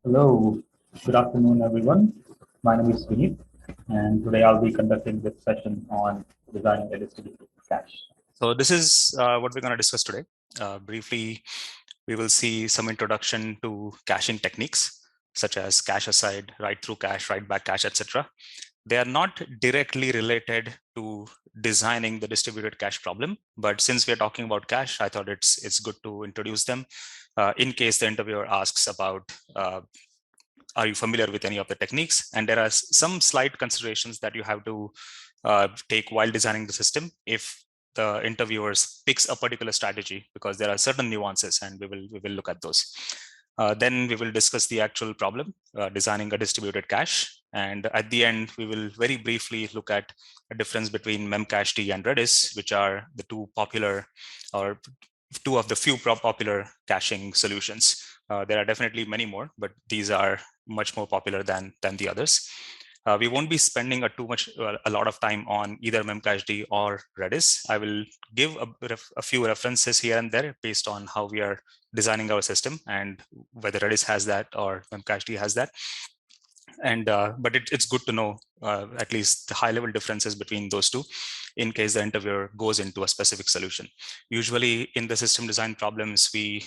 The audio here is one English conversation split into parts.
Hello, good afternoon, everyone. My name is Vineet, and today I'll be conducting this session on designing a distributed cache. So this is what we're going to discuss today. Briefly, we will see some introduction to caching techniques such as cache aside, write through cache, write back cache, etc. They are not directly related to designing the distributed cache problem, but since we're talking about cache, I thought it's good to introduce them in case the interviewer asks about are you familiar with any of the techniques? And there are some slight considerations that you have to take while designing the system if the interviewers picks a particular strategy, because there are certain nuances, and we will look at those. Then we will discuss the actual problem, designing a distributed cache. And at the end, we will very briefly look at a difference between memcached and Redis, which are the two popular or two of the few popular caching solutions. There are definitely many more, but these are much more popular than the others. We won't be spending a lot of time on either memcached or Redis. I will give a few references here and there based on how we are designing our system and whether Redis has that or memcached has that. And but it's good to know at least the high level differences between those two in case the interviewer goes into a specific solution. Usually in the system design problems, we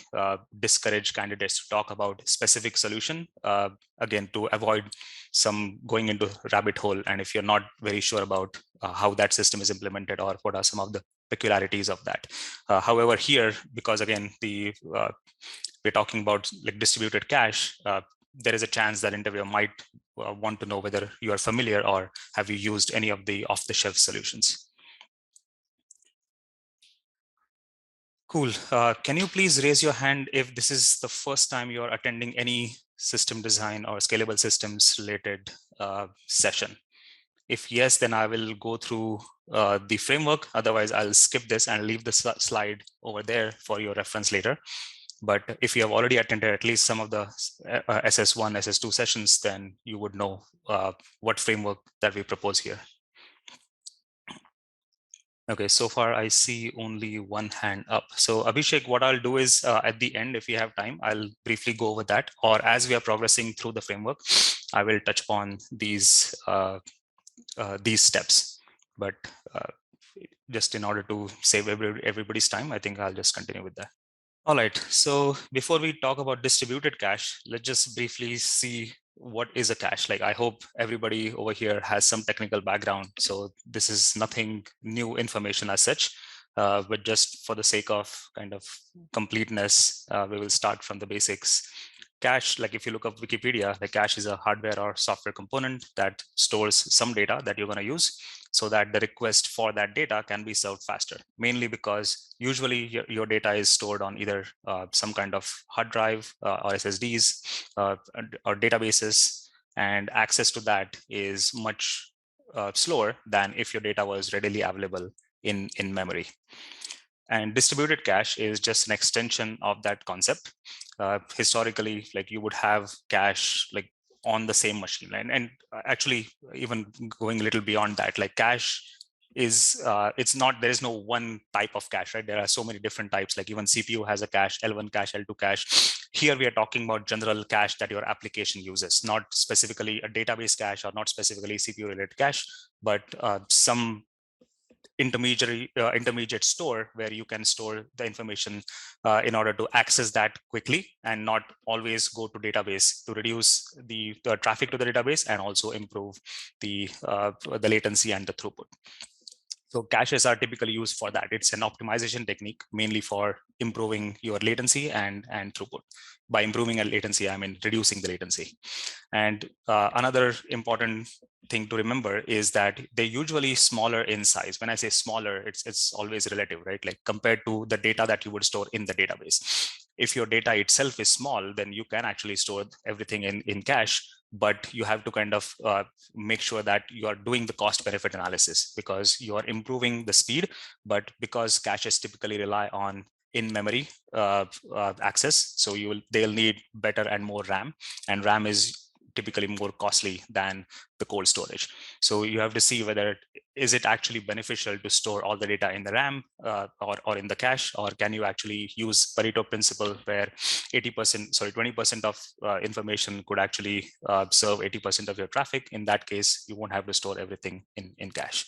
discourage candidates to talk about specific solution, again, to avoid some going into rabbit hole. And if you're not very sure about how that system is implemented or what are some of the peculiarities of that. However, here, because again, we're talking about like distributed cache, there is a chance that interviewer might want to know whether you are familiar or have you used any of the off-the-shelf solutions. Cool. Can you please raise your hand if this is the first time you're attending any system design or scalable systems related session? If yes, then I will go through the framework. Otherwise, I'll skip this and leave the slide over there for your reference later. But if you have already attended at least some of the SS1, SS2 sessions, then you would know what framework that we propose here. Okay, so far I see only one hand up. So Abhishek, what I'll do is at the end, if we have time, I'll briefly go over that. Or as we are progressing through the framework, I will touch upon these steps. But just in order to save everybody's time, I think I'll just continue with that. All right, so before we talk about distributed cache, let's just briefly see what is a cache. Like, I hope everybody over here has some technical background, so this is nothing new information as such, but just for the sake of kind of completeness, we will start from the basics. Cache, like if you look up Wikipedia, the cache is a hardware or software component that stores some data that you're going to use so that the request for that data can be served faster, mainly because usually your data is stored on either some kind of hard drive or SSDs or databases, and access to that is much slower than if your data was readily available in memory. And distributed cache is just an extension of that concept. Historically, like you would have cache like on the same machine, and actually even going a little beyond that, like cache is it's not, there is no one type of cache, right? There are so many different types. Like even CPU has a cache, L1 cache, L2 cache. Here we are talking about general cache that your application uses, not specifically a database cache or not specifically CPU related cache, but some intermediate store where you can store the information in order to access that quickly and not always go to database, to reduce the traffic to the database and also improve the latency and the throughput. So caches are typically used for that. It's an optimization technique mainly for improving your latency and throughput. By improving latency, I mean reducing the latency. And another important thing to remember is that they're usually smaller in size. When I say smaller, it's always relative, right? Like compared to the data that you would store in the database. If your data itself is small, then you can actually store everything in cache, but you have to kind of make sure that you are doing the cost benefit analysis, because you are improving the speed, but because caches typically rely on in-memory access, so they'll need better and more RAM, and RAM is typically more costly than the cold storage. So you have to see whether is it actually beneficial to store all the data in the RAM or in the cache, or can you actually use Pareto principle where 20% of information could actually serve 80% of your traffic. In that case, you won't have to store everything in cache.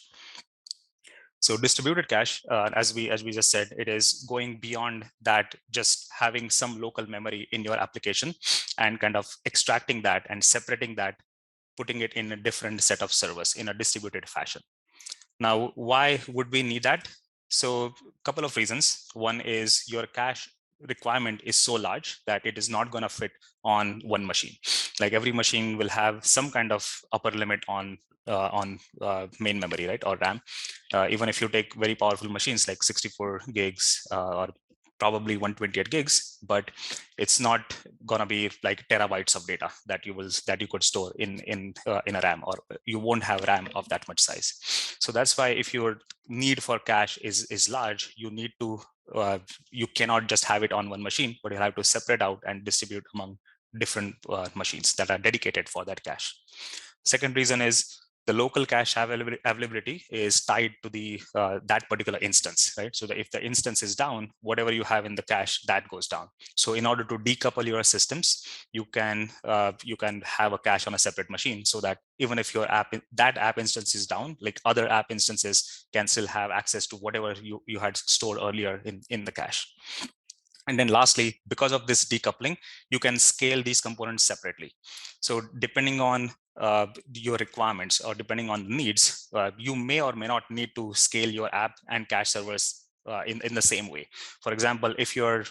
So distributed cache, as we just said, it is going beyond that, just having some local memory in your application and kind of extracting that and separating that, putting it in a different set of servers in a distributed fashion. Now, why would we need that? So a couple of reasons. One is your cache requirement is so large that it is not going to fit on one machine. Like every machine will have some kind of upper limit on main memory, right, or RAM. Even if you take very powerful machines like 64 gigs or probably 128 gigs, but it's not gonna be like terabytes of data that you could store in a RAM, or you won't have RAM of that much size. So that's why if your need for cache is large, you need to you cannot just have it on one machine, but you have to separate out and distribute among different machines that are dedicated for that cache. Second reason is the local cache availability is tied to the that particular instance, right? So that if the instance is down, whatever you have in the cache, that goes down. So in order to decouple your systems, you can have a cache on a separate machine, so that even if your that app instance is down, like other app instances can still have access to whatever you had stored earlier in the cache. And then lastly, because of this decoupling, you can scale these components separately. So depending on your requirements or depending on needs, you may or may not need to scale your app and cache servers in the same way. For example, if your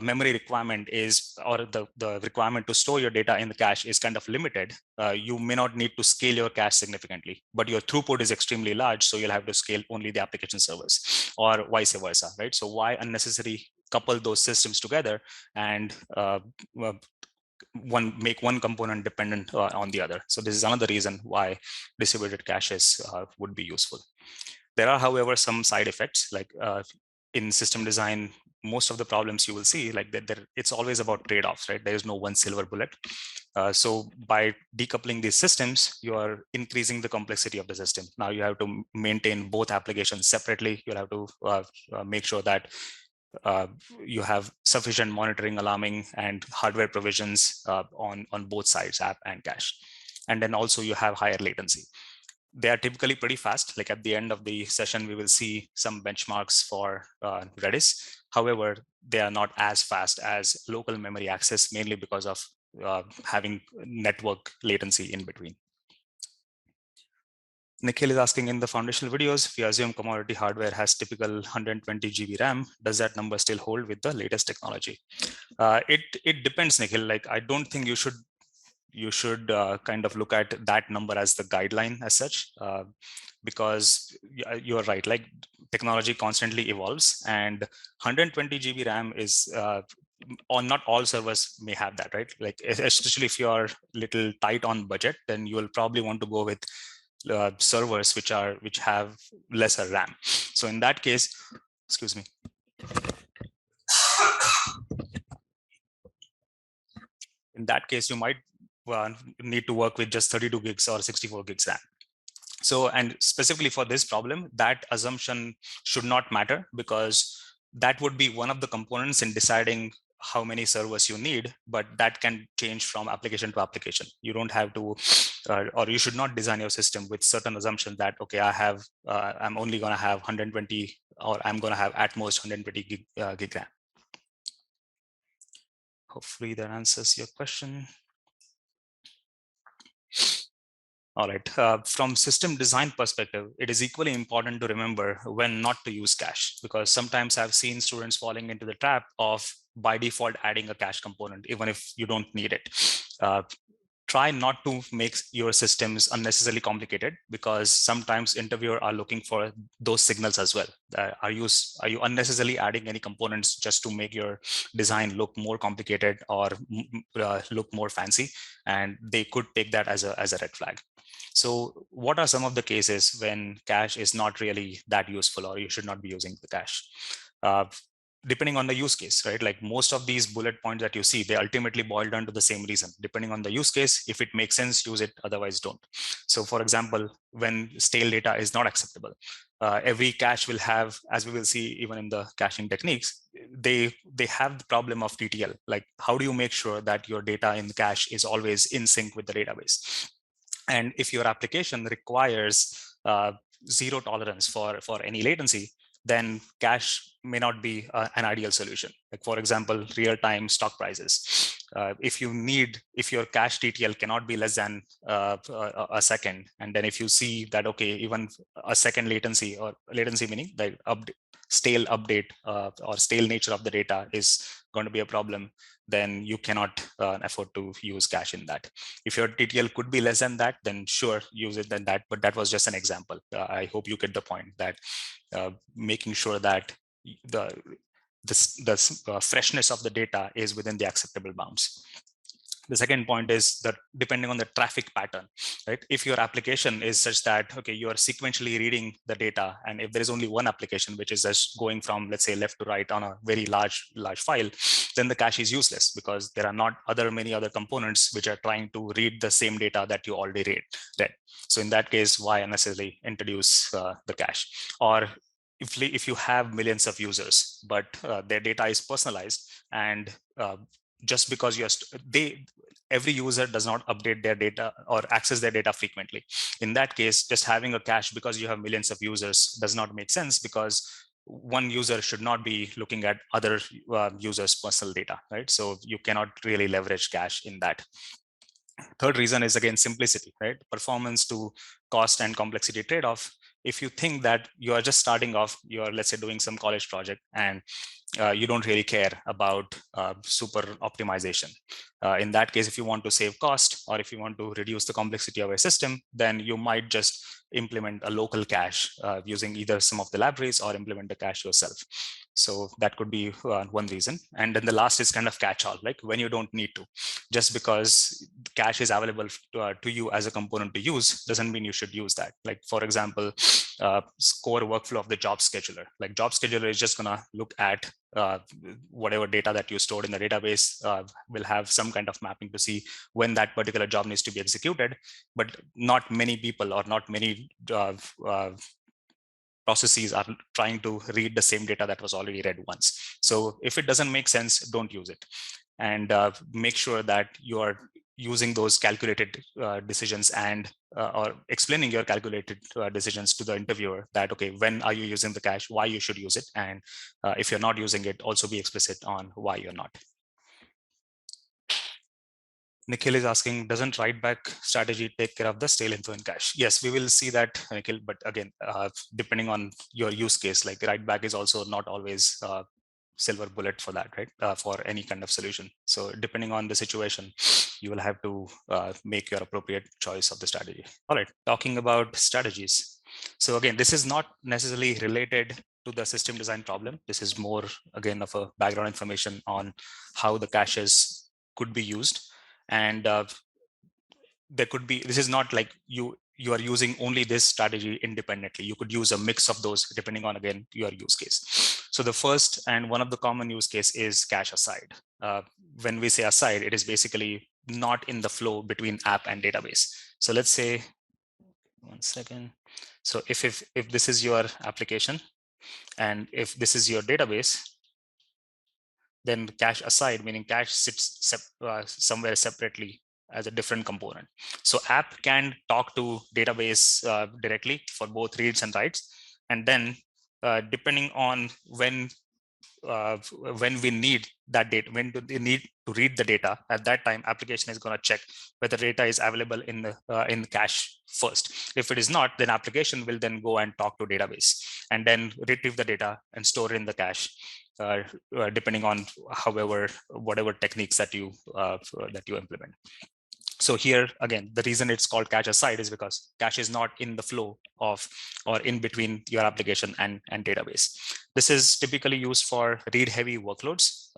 memory requirement is, or the requirement to store your data in the cache is kind of limited, you may not need to scale your cache significantly, but your throughput is extremely large, so you'll have to scale only the application servers, or vice versa, right? So why unnecessary couple those systems together and make one component dependent on the other? So this is another reason why distributed caches would be useful. There are, however, some side effects, like in system design, most of the problems you will see, like that, it's always about trade-offs, right? There is no one silver bullet. So by decoupling these systems, you are increasing the complexity of the system. Now you have to maintain both applications separately. You'll have to make sure that you have sufficient monitoring, alarming, and hardware provisions on both sides, app and cache. And then also you have higher latency. They are typically pretty fast. Like at the end of the session, we will see some benchmarks for Redis. However, they are not as fast as local memory access, mainly because of having network latency in between. Nikhil is asking, in the foundational videos, if you assume commodity hardware has typical 120 GB RAM, does that number still hold with the latest technology? It depends, Nikhil. Like, I don't think you should kind of look at that number as the guideline as such, because you're right, like technology constantly evolves, and 120 GB RAM is on not all servers may have that, right? Like especially if you're little tight on budget, then you will probably want to go with servers which have lesser RAM. So in that case, excuse me. In that case, you might need to work with just 32 gigs or 64 gigs RAM. So, and specifically for this problem, that assumption should not matter, because that would be one of the components in deciding how many servers you need, but that can change from application to application. You don't have to, or you should not design your system with certain assumption that, okay, I'm only going to have 120, or I'm going to have at most 120 gig RAM. Hopefully that answers your question. All right, from system design perspective, it is equally important to remember when not to use cache, because sometimes I've seen students falling into the trap of by default adding a cache component, even if you don't need it. Try not to make your systems unnecessarily complicated, because sometimes interviewers are looking for those signals as well. Are you unnecessarily adding any components just to make your design look more complicated or look more fancy? And they could take that as a red flag. So what are some of the cases when cache is not really that useful, or you should not be using the cache? depending on the use case, right? Like most of these bullet points that you see, they ultimately boil down to the same reason. Depending on the use case, if it makes sense, use it, otherwise don't. So for example, when stale data is not acceptable, every cache will have, as we will see even in the caching techniques, they have the problem of TTL. Like how do you make sure that your data in the cache is always in sync with the database? And if your application requires zero tolerance for any latency, then cache may not be an ideal solution. Like for example, real-time stock prices. If your cache TTL cannot be less than a second, and then if you see that, okay, even a second latency, or latency meaning the stale update or stale nature of the data is going to be a problem, then you cannot afford to use cache in that. If your TTL could be less than that, then sure, use it than that. But that was just an example. I hope you get the point that making sure that the freshness of the data is within the acceptable bounds. The second point is that depending on the traffic pattern, right? If your application is such that, okay, you are sequentially reading the data, and if there is only one application which is just going from, let's say, left to right on a very large file, then the cache is useless because there are not many other components which are trying to read the same data that you already read. So in that case, why unnecessarily introduce the cache? Or if you have millions of users, but their data is personalized, and just because every user does not update their data or access their data frequently. In that case, just having a cache because you have millions of users does not make sense, because one user should not be looking at other users' personal data, right? So you cannot really leverage cache in that. Third reason is, again, simplicity, right? Performance to cost and complexity trade-off. If you think that you are just starting off, you're, let's say, doing some college project, and you don't really care about super optimization. In that case, if you want to save cost, or if you want to reduce the complexity of a system, then you might just implement a local cache using either some of the libraries or implement the cache yourself. So that could be one reason. And then the last is kind of catch-all, like when you don't need to. Just because cache is available to you as a component to use doesn't mean you should use that. Like for example, core workflow of the job scheduler. Like job scheduler is just gonna look at whatever data that you stored in the database, will have some kind of mapping to see when that particular job needs to be executed. But not many people, or not many processes are trying to read the same data that was already read once. So if it doesn't make sense, don't use it. And make sure that you are using those calculated decisions, and or explaining your calculated decisions to the interviewer, that, okay, when are you using the cache, why you should use it, and if you're not using it, also be explicit on why you're not. Nikhil is asking, doesn't write back strategy take care of the stale info in cache? Yes, we will see that, Nikhil, but again, depending on your use case, like write back is also not always silver bullet for that, right? For any kind of solution. So depending on the situation, you will have to make your appropriate choice of the strategy. All right, talking about strategies. So again, this is not necessarily related to the system design problem. This is more, again, of a background information on how the caches could be used. And there could be, this is not like you are using only this strategy independently. You could use a mix of those depending on, again, your use case. So the first and one of the common use case is cache aside. When we say aside, it is basically not in the flow between app and database. So let's say, one second. So if this is your application, and if this is your database, then cache aside, meaning cache sits somewhere separately as a different component. So app can talk to database directly for both reads and writes. And then depending on when we need that data, when do they need to read the data, at that time, application is going to check whether data is available in the cache first. If it is not, then application will then go and talk to database, and then retrieve the data and store it in the cache, depending on whatever techniques that you implement. So here, again, the reason it's called cache aside is because cache is not in the flow of, or in between your application and database. This is typically used for read-heavy workloads,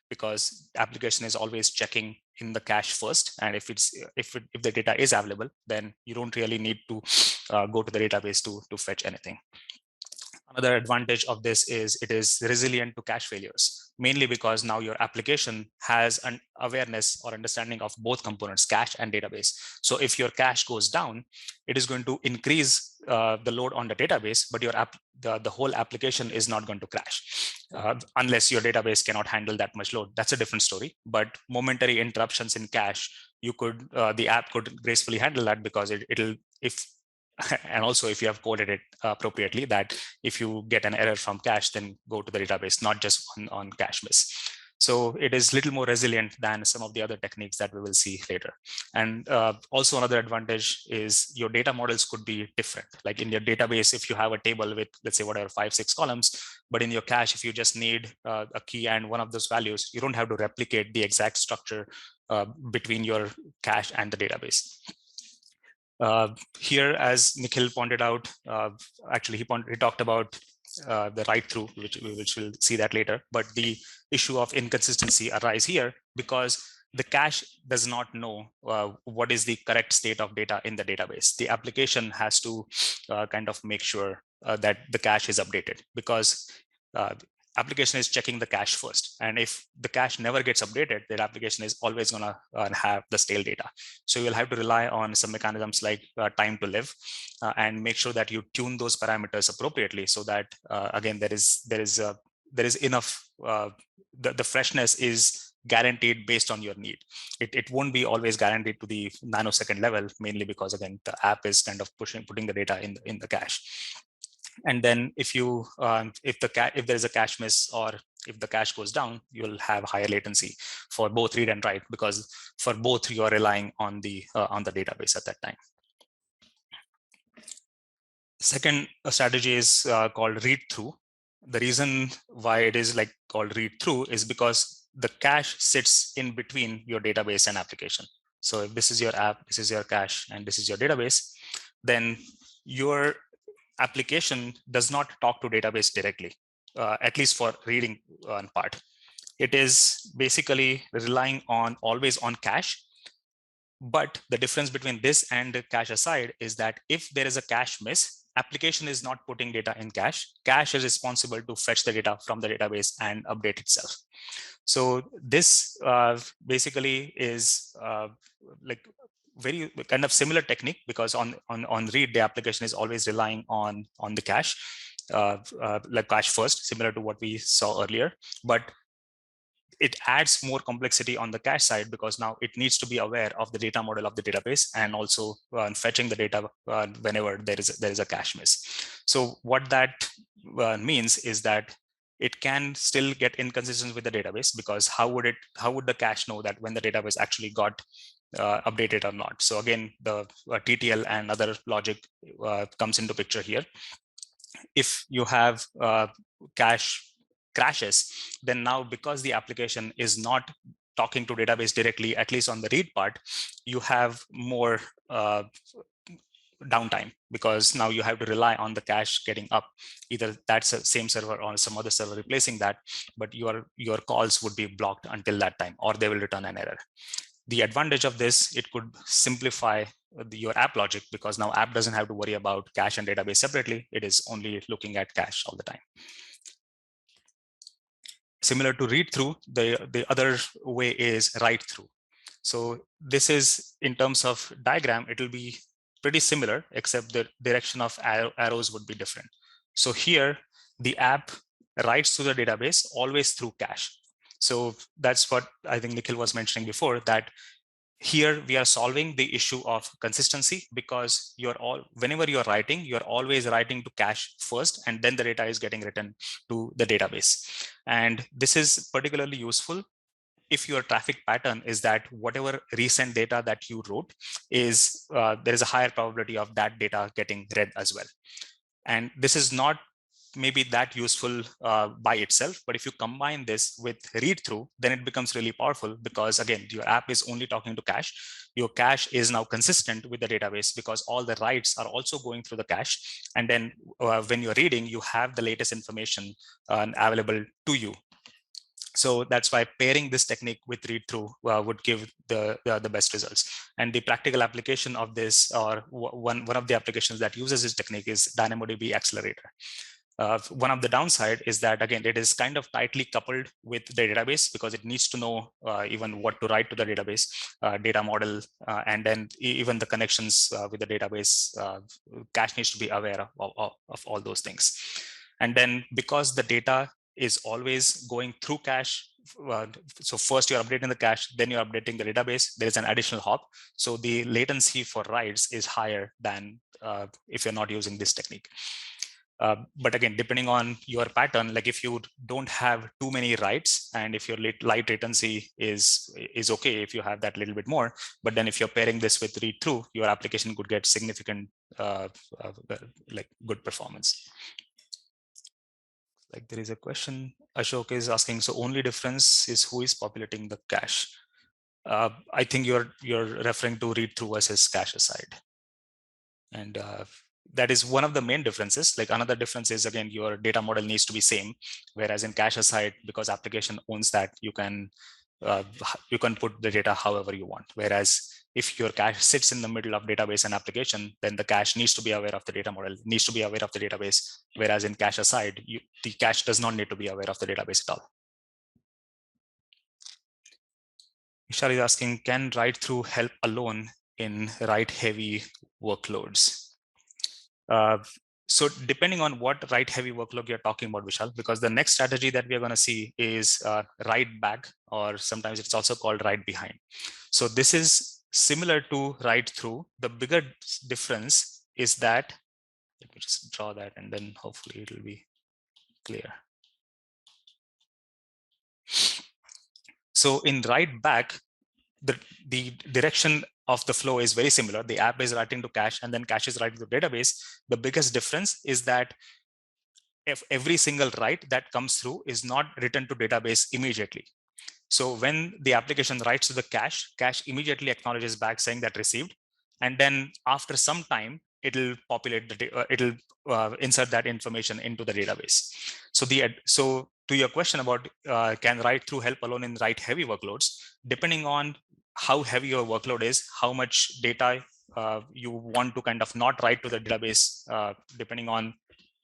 because application is always checking in the cache first. And if the data is available, then you don't really need to go to the database to fetch anything. Another advantage of this is it is resilient to cache failures, mainly because now your application has an awareness or understanding of both components, cache and database. So if your cache goes down, it is going to increase the load on the database, but your the whole application is not going to crash unless your database cannot handle that much load. That's a different story. But momentary interruptions in cache, you could the app could gracefully handle that, because it'll if and also if you have coded it appropriately, that if you get an error from cache, then go to the database, not just on cache miss. So it is a little more resilient than some of the other techniques that we will see later. And also another advantage is your data models could be different. Like in your database, if you have a table with, let's say, whatever, 5-6 columns, but in your cache, if you just need a key and one of those values, you don't have to replicate the exact structure between your cache and the database. Here, as Nikhil pointed out, actually he talked about the write-through, which we'll see that later. But the issue of inconsistency arises here because the cache does not know what is the correct state of data in the database. The application has to kind of make sure that the cache is updated, because application is checking the cache first. And if the cache never gets updated, that application is always going to have the stale data. So you'll have to rely on some mechanisms like time to live and make sure that you tune those parameters appropriately, so that again, there is enough, the freshness is guaranteed based on your need. It won't be always guaranteed to the nanosecond level, mainly because again, the app is kind of putting the data in the cache. And then if you if there is a cache miss, or if the cache goes down, you'll have higher latency for both read and write, because for both you are relying on the database at that time. Second strategy is called read through. The reason why it is like called read through is because the cache sits in between your database and application. So if this is your app, this is your cache, and this is your database, then your application does not talk to database directly, at least for reading part. It is basically relying on always on cache. But the difference between this and the cache aside is that if there is a cache miss, application is not putting data in cache. Cache is responsible to fetch the data from the database and update itself. So this basically is like very kind of similar technique, because on read, the application is always relying on the cache, like cache first, similar to what we saw earlier. But it adds more complexity on the cache side, because now it needs to be aware of the data model of the database, and also fetching the data whenever there is a cache miss. So what that means is that it can still get inconsistent with the database, because how would the cache know that when the database actually got updated or not? So again, the TTL and other logic comes into picture here. If you have cache crashes, then now, because the application is not talking to database directly, at least on the read part, you have more downtime, because now you have to rely on the cache getting up. Either that's the same server or some other server replacing that, but your calls would be blocked until that time, or they will return an error. The advantage of this, it could simplify your app logic, because now app doesn't have to worry about cache and database separately. It is only looking at cache all the time. Similar to read through, the other way is write through. So this is, in terms of diagram, it will be pretty similar, except the direction of arrows would be different. So here, the app writes to the database always through cache. So that's what I think Nikhil was mentioning before, that here we are solving the issue of consistency, because whenever you're writing, you're always writing to cache first, and then the data is getting written to the database. And this is particularly useful if your traffic pattern is that whatever recent data that you wrote is, there is a higher probability of that data getting read as well. And this is not maybe that useful by itself, but if you combine this with read through, then it becomes really powerful, because again, your app is only talking to cache. Your cache is now consistent with the database, because all the writes are also going through the cache. And then when you're reading, you have the latest information available to you. So that's why pairing this technique with read through would give the best results. And the practical application of this, or one of the applications that uses this technique, is Dynamodb Accelerator. One of the downside is that, again, it is kind of tightly coupled with the database because it needs to know even what to write to the database data model, and then even the connections with the database. Cache needs to be aware of all those things. And then because the data is always going through cache, so first you're updating the cache, then you're updating the database, there is an additional hop. So the latency for writes is higher than if you're not using this technique. But again, depending on your pattern, like if you don't have too many writes, and if your light latency is okay, if you have that little bit more, but then if you're pairing this with read through, your application could get significant like good performance. Like there is a question Ashok is asking, so only difference is who is populating the cache. I think you're referring to read through versus cache aside. And that is one of the main differences. Like another difference is, again, your data model needs to be same, whereas in cache aside, because application owns that, you can put the data however you want. Whereas if your cache sits in the middle of database and application, then the cache needs to be aware of the data model, needs to be aware of the database. Whereas in cache aside, the cache does not need to be aware of the database at all. Ishar is asking, can write through help alone in write heavy workloads? So depending on what write heavy workload you're talking about, Vishal, because the next strategy that we are going to see is write back, or sometimes it's also called write behind. So this is similar to write through. The bigger difference is that, let me just draw that and then hopefully it will be clear. So in write back, the direction of the flow is very similar. The app is writing to cache and then cache is writing to database. The biggest difference is that if every single write that comes through is not written to database immediately. So when the application writes to the cache immediately acknowledges back saying that received. And then after some time, it'll populate it'll insert that information into the database. So to your question about can write through help alone in write heavy workloads, depending on how heavy your workload is, how much data you want to kind of not write to the database, depending on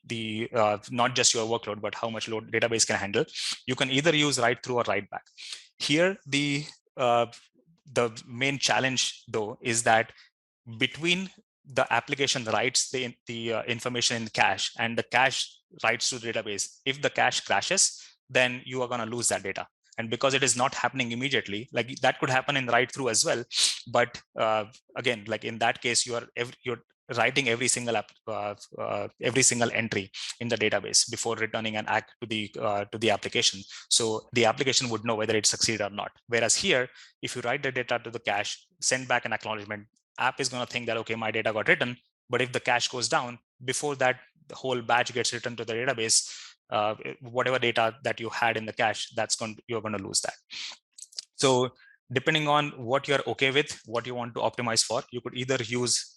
the not just your workload, but how much load database can handle, you can either use write through or write back. Here, the main challenge though is that between the application writes the information in cache and the cache writes to the database, if the cache crashes, then you are going to lose that data. And because it is not happening immediately, like that could happen in write through as well. But again, like in that case, you're writing every single entry in the database before returning an ACK to the application. So the application would know whether it succeeded or not. Whereas here, if you write the data to the cache, send back an acknowledgement, app is going to think that, okay, my data got written. But if the cache goes down, before that the whole batch gets written to the database, whatever data that you had in the cache, you're going to lose that. So depending on what you're okay with, what you want to optimize for, you could either use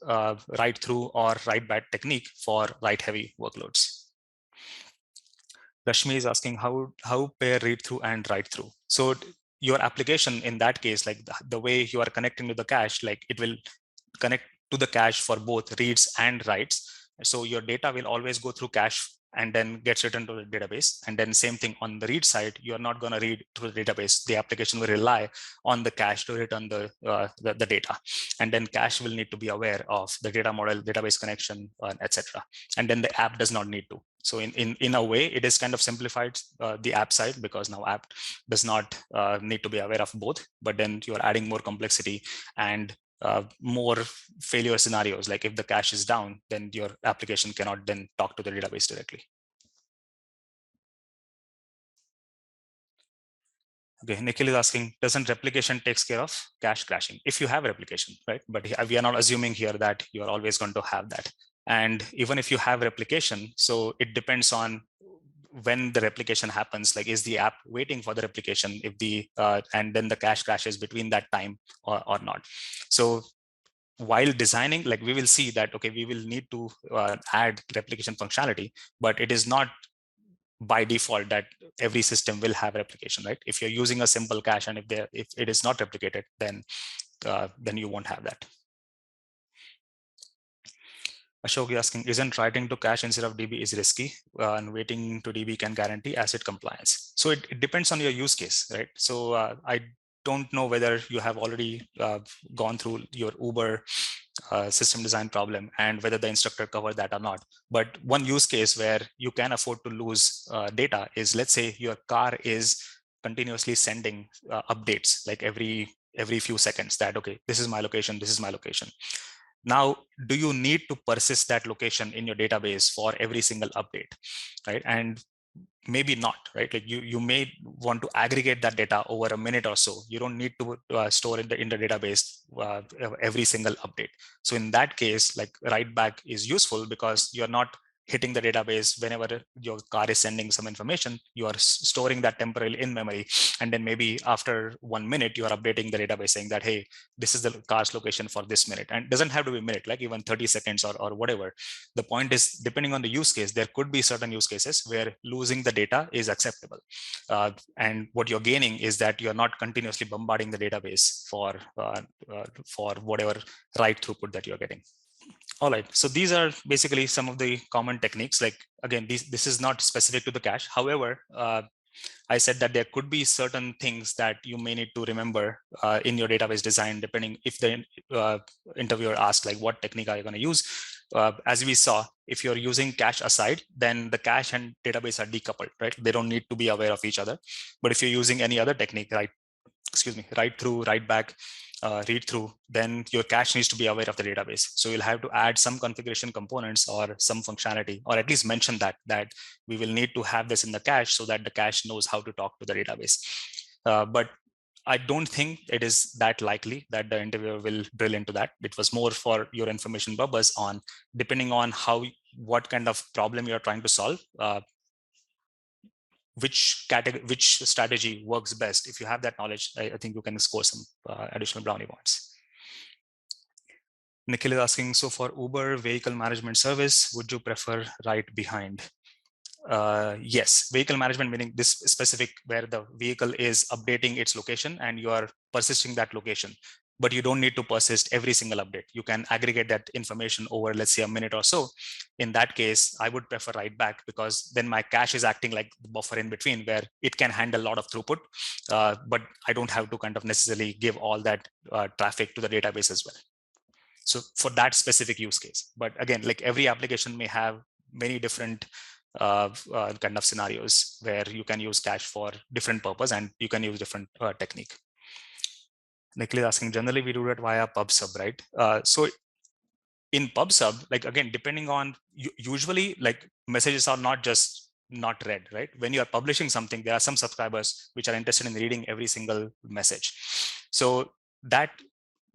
write through or write back technique for write heavy workloads. Rashmi is asking how pair read through and write through. So your application in that case, like the way you are connecting to the cache, like it will connect to the cache for both reads and writes. So your data will always go through cache and then gets written to the database. And then same thing on the read side, you're not going to read through the database. The application will rely on the cache to return the data. And then cache will need to be aware of the data model, database connection, etc. And then the app does not need to. So in a way, it is kind of simplified the app side, because now app does not need to be aware of both, but then you're adding more complexity and more failure scenarios. Like if the cache is down, then your application cannot then talk to the database directly. Okay, Nikhil is asking, doesn't replication takes care of cache crashing? If you have replication, right? But we are not assuming here that you're always going to have that. And even if you have replication, so it depends on when the replication happens. Like, is the app waiting for the replication if and then the cache crashes between that time or not? So while designing, like we will see that, okay, we will need to add replication functionality, but it is not by default that every system will have replication, right? If you're using a simple cache and if it is not replicated, then you won't have that. Ashok is asking, isn't writing to cache instead of DB is risky and waiting to DB can guarantee asset compliance? So it depends on your use case, right? So I don't know whether you have already gone through your Uber system design problem and whether the instructor covered that or not. But one use case where you can afford to lose data is, let's say your car is continuously sending updates like every few seconds that, okay, this is my location, this is my location. Now, do you need to persist that location in your database for every single update, right? And maybe not, right? Like you may want to aggregate that data over a minute or so. You don't need to store in the database every single update. So in that case, like write back is useful because you're not hitting the database whenever your car is sending some information. You are storing that temporarily in memory, and then maybe after 1 minute you are updating the database saying that, hey, this is the car's location for this minute. And it doesn't have to be a minute, like even 30 seconds or whatever. The point is, depending on the use case, there could be certain use cases where losing the data is acceptable, and what you're gaining is that you're not continuously bombarding the database for whatever write throughput that you're getting. All right, so these are basically some of the common techniques. Like again, this is not specific to the cache. However, I said that there could be certain things that you may need to remember in your database design, depending if the interviewer asks, like, what technique are you going to use? As we saw, if you're using cache aside, then the cache and database are decoupled, right? They don't need to be aware of each other. But if you're using any other technique, right, write through, write back, read through, then your cache needs to be aware of the database. So you'll have to add some configuration components or some functionality, or at least mention that we will need to have this in the cache so that the cache knows how to talk to the database. But I don't think it is that likely that the interviewer will drill into that. It was more for your information purpose on, depending on what kind of problem you're trying to solve, which strategy works best. If you have that knowledge, I think you can score some additional brownie points. Nikhil is asking, so for Uber vehicle management service, would you prefer right behind? Yes, vehicle management, meaning this specific where the vehicle is updating its location and you are persisting that location, but you don't need to persist every single update. You can aggregate that information over, let's say, a minute or so. In that case, I would prefer write back, because then my cache is acting like the buffer in between where it can handle a lot of throughput, but I don't have to kind of necessarily give all that traffic to the database as well. So for that specific use case, but again, like every application may have many different kind of scenarios where you can use cache for different purpose and you can use different technique. Nikhil is asking, generally we do that via PubSub, right? So in PubSub, like again, depending on, usually like messages are not just not read, right? When you are publishing something, there are some subscribers which are interested in reading every single message. So that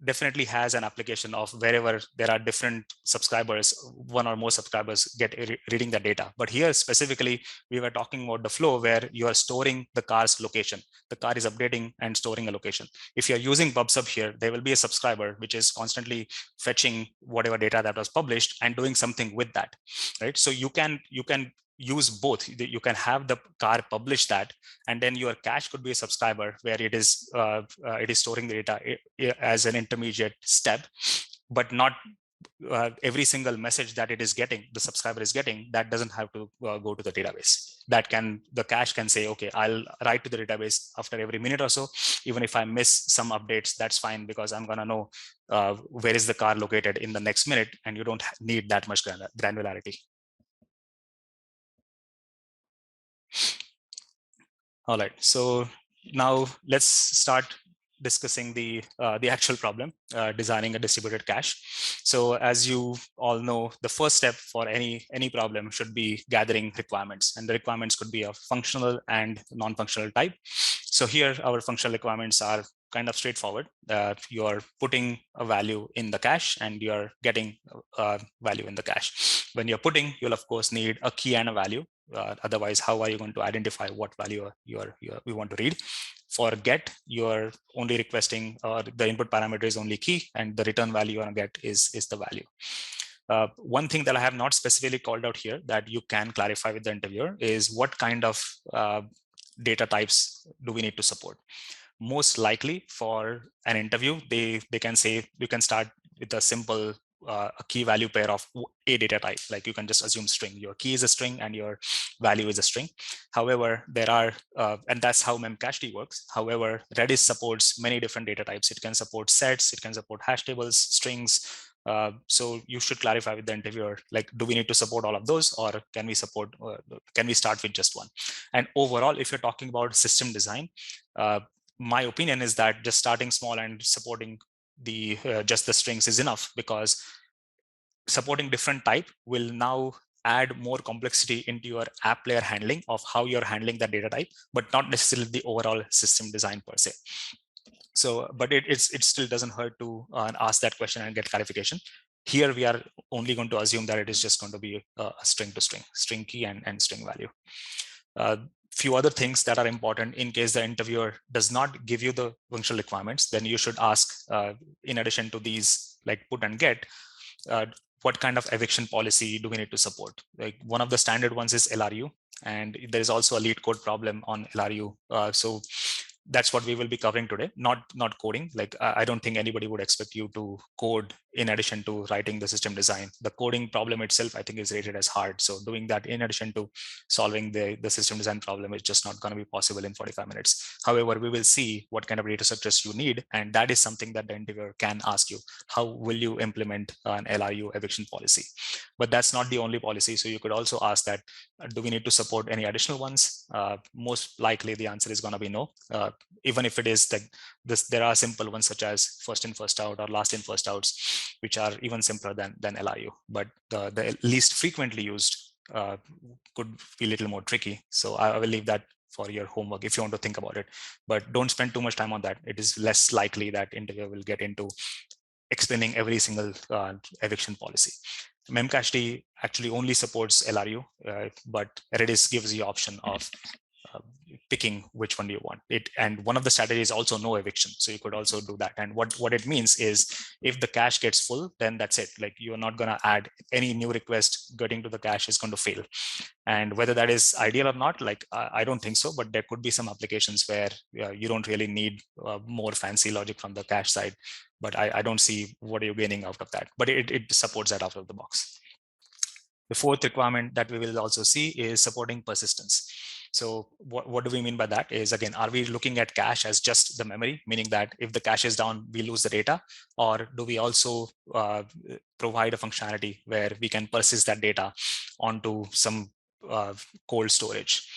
definitely has an application of wherever there are different subscribers, one or more subscribers get reading the data. But here specifically, we were talking about the flow where you are storing the car's location. The car is updating and storing a location. If you're using PubSub here, there will be a subscriber which is constantly fetching whatever data that was published and doing something with that, right? So you can use both. You can have the car publish that, and then your cache could be a subscriber where it is storing the data as an intermediate step, but not every single message that it is getting, the subscriber is getting, that doesn't have to go to the database. The cache can say, okay, I'll write to the database after every minute or so. Even if I miss some updates, that's fine, because I'm going to know where is the car located in the next minute, and you don't need that much granularity. All right, so now let's start discussing the actual problem, designing a distributed cache. So as you all know, the first step for any problem should be gathering requirements, and the requirements could be of functional and non-functional type. So here our functional requirements are kind of straightforward. You are putting a value in the cache and you're getting a value in the cache. When you're putting, you'll of course need a key and a value. Otherwise, how are you going to identify what value we want to read? For get, you're only requesting, the input parameter is only key, and the return value on get is the value. One thing that I have not specifically called out here that you can clarify with the interviewer is what kind of data types do we need to support. Most likely for an interview, they can say you can start with a simple a key value pair of a data type. Like you can just assume string. Your key is a string and your value is a string. However, there are, and that's how memcached works. However, Redis supports many different data types. It can support sets, it can support hash tables, strings. So you should clarify with the interviewer, like, do we need to support all of those, or can we start with just one? And overall, if you're talking about system design, my opinion is that just starting small and supporting the just the strings is enough, because supporting different type will now add more complexity into your app layer handling of how you're handling that data type, but not necessarily the overall system design per se. So, but it still doesn't hurt to ask that question and get clarification. Here we are only going to assume that it is just going to be a string to string key and string value. Few other things that are important in case the interviewer does not give you the functional requirements, then you should ask, in addition to these like put and get, what kind of eviction policy do we need to support? Like one of the standard ones is LRU, and there is also a lead code problem on LRU. So that's what we will be covering today, not coding. Like I don't think anybody would expect you to code in addition to writing the system design. The coding problem itself, I think, is rated as hard. So doing that in addition to solving the system design problem is just not going to be possible in 45 minutes. However, we will see what kind of data structures you need, and that is something that the interviewer can ask you. How will you implement an LRU eviction policy? But that's not the only policy. So you could also ask that, do we need to support any additional ones? Most likely the answer is going to be no. Even if it is like this, there are simple ones such as first in, first out, or last in, first outs, which are even simpler than LRU. But the least frequently used could be a little more tricky. So I will leave that for your homework if you want to think about it. But don't spend too much time on that. It is less likely that interviewer will get into explaining every single eviction policy. Memcached actually only supports LRU, but Redis gives the option of picking which one do you want it. And one of the strategies is also no eviction. So you could also do that. And what it means is if the cache gets full, then that's it. Like you're not going to add any new request. Getting to the cache is going to fail. And whether that is ideal or not, like I don't think so, but there could be some applications where you don't really need more fancy logic from the cache side. But I don't see what are you gaining out of that. But it supports that out of the box. The fourth requirement that we will also see is supporting persistence. So what do we mean by that is, again, are we looking at cache as just the memory, meaning that if the cache is down, we lose the data? Or do we also provide a functionality where we can persist that data onto some cold storage?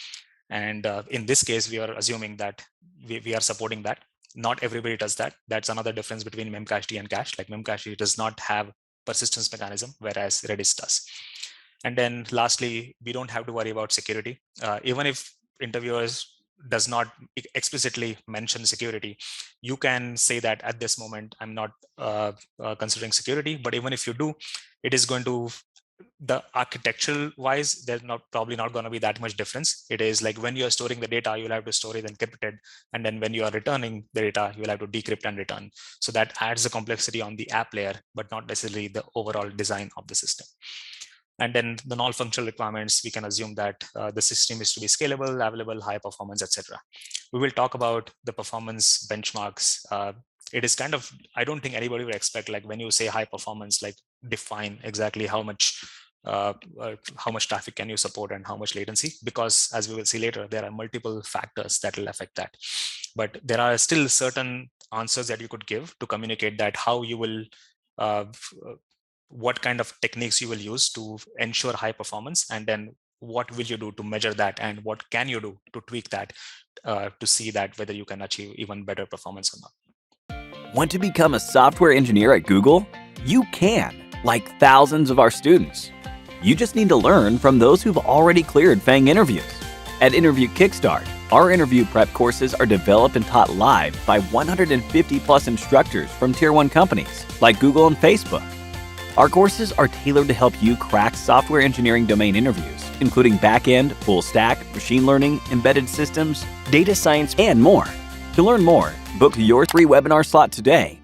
And in this case, we are assuming that we are supporting that. Not everybody does that. That's another difference between memcached and cache. Like memcached does not have persistence mechanism, whereas Redis does. And then lastly, we don't have to worry about security. Even if interviewers does not explicitly mention security, you can say that at this moment, I'm not considering security. But even if you do, it is going to, the architectural wise, there's probably not going to be that much difference. It is like when you're storing the data, you'll have to store it encrypted. And then when you are returning the data, you'll have to decrypt and return. So that adds the complexity on the app layer, but not necessarily the overall design of the system. And then the non-functional requirements, we can assume that the system is to be scalable, available, high performance, etc. We will talk about the performance benchmarks. It is kind of, I don't think anybody would expect, like when you say high performance, like define exactly how much traffic can you support and how much latency, because as we will see later, there are multiple factors that will affect that. But there are still certain answers that you could give to communicate that how you will what kind of techniques you will use to ensure high performance, and then what will you do to measure that, and what can you do to tweak that to see that whether you can achieve even better performance or not. Want to become a software engineer at Google? You can, like thousands of our students. You just need to learn from those who've already cleared FANG interviews. At Interview Kickstart, our interview prep courses are developed and taught live by 150 plus instructors from Tier 1 companies like Google and Facebook. Our courses are tailored to help you crack software engineering domain interviews, including back-end, full stack, machine learning, embedded systems, data science, and more. To learn more, book your free webinar slot today